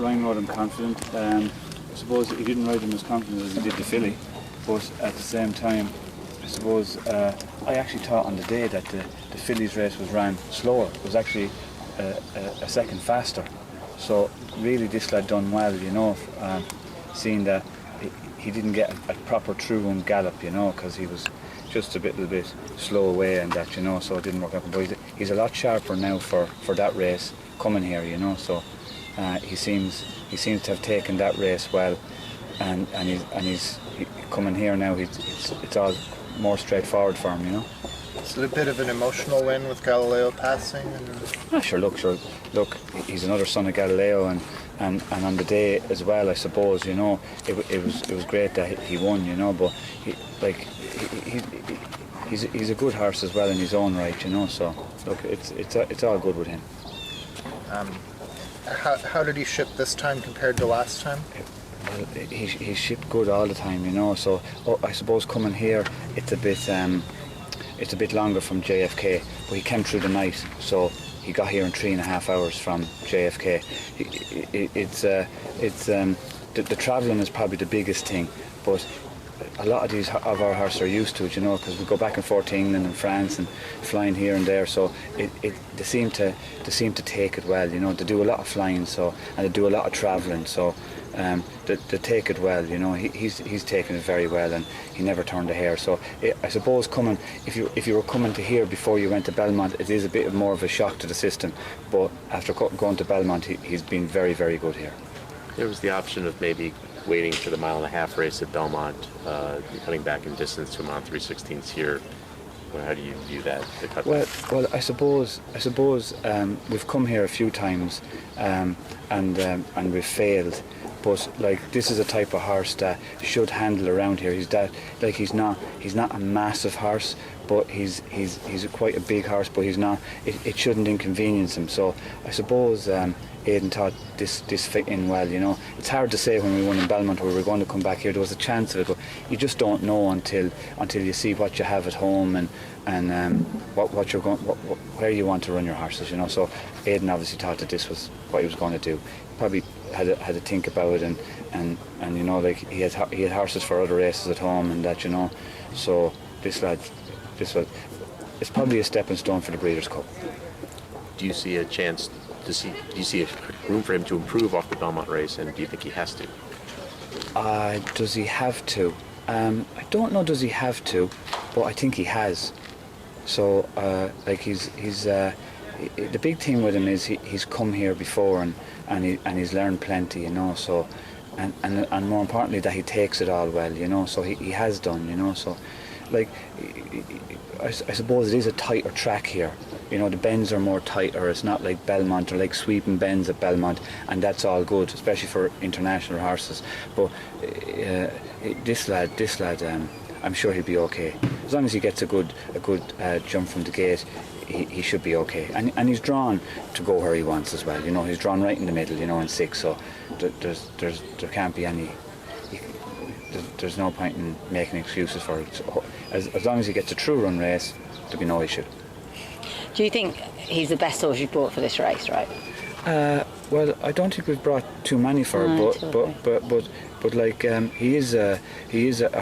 Ryan rode him confident. I suppose he didn't ride him as confident as he did the filly, but at the same time, I suppose I actually thought on the day that the filly's race was ran slower. It was actually a second faster. So really this lad done well, you know, seeing that he didn't get a proper true and gallop, you know, because he was just a little bit slow away and that, you know, so it didn't work out. But he's a lot sharper now for that race coming here, you know, so he seems to have taken that race well, and he's coming here now. It's all more straightforward for him, you know. It's a bit of an emotional win with Galileo passing. Sure. Look. He's another son of Galileo, and on the day as well, I suppose, you know, it was great that he won, you know. But he's a good horse as well in his own right, you know. So look, it's all good with him. How did he ship this time compared to last time? Well, he shipped good all the time, you know. So I suppose coming here, it's a bit longer from JFK, but he came through the night, so he got here in 3.5 hours from JFK. The travelling is probably the biggest thing, but a lot of our horses are used to it, you know, because we go back and forth to England and France and flying here and there, so they seem to take it well, you know. They do a lot of flying, and they do a lot of travelling, so they take it well, you know. He's taken it very well, and he never turned a hair. So I suppose if you were coming to here before you went to Belmont, it is a bit more of a shock to the system. But after going to Belmont, he's been very, very good here. There was the option of maybe waiting for the 1.5 mile race at Belmont, cutting back in distance to a mile 3/16 here. Well, how do you view that? Well, I suppose we've come here a few times, and we've failed. But like, this is a type of horse that should handle around here. He's not a massive horse, but he's quite a big horse. But he's not. It shouldn't inconvenience him. So I suppose Aidan thought this fit in well. You know, it's hard to say when we won in Belmont where we're going to come back here. There was a chance of it, but you just don't know until you see what you have at home and what you're going, where you want to run your horses. You know, so Aidan obviously thought that this was what he was going to do. Probably had to think about it, and you know, like he had horses for other races at home and that, you know. So this was it's probably a stepping stone for the Breeders' Cup. Do you see a chance do you see a room for him to improve off the Belmont race, and do you think he has to? Does he have to? I don't know. Does he have to? But I think he has. So like he's the big thing with him is he's come here before and he's learned plenty, you know. So and more importantly that he takes it all well, you know. So he has done, you know. So like I suppose it is a tighter track here. You know, the bends are more tighter. It's not like Belmont or like sweeping bends at Belmont, and that's all good, especially for international horses. But this lad, I'm sure he'll be okay as long as he gets a good jump from the gate. He should be okay, and he's drawn to go where he wants as well. You know, he's drawn right in the middle, you know, in 6. So there can't be any. There's no point in making excuses for it. So as long as he gets a true run race, there'll be no issue. Do you think he's the best horse you've brought for this race, right? Well, I don't think we've brought too many for him, but like he is a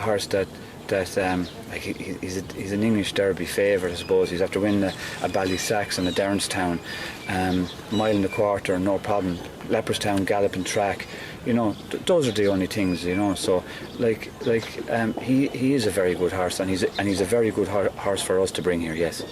horse that like he's an English Derby favourite, I suppose. He's after winning a Ballysax and a Derrynstown, 1.25 miles, no problem. Leopardstown galloping track, you know, those are the only things, you know. So like he is a very good horse, and he's a very good horse for us to bring here. Yes.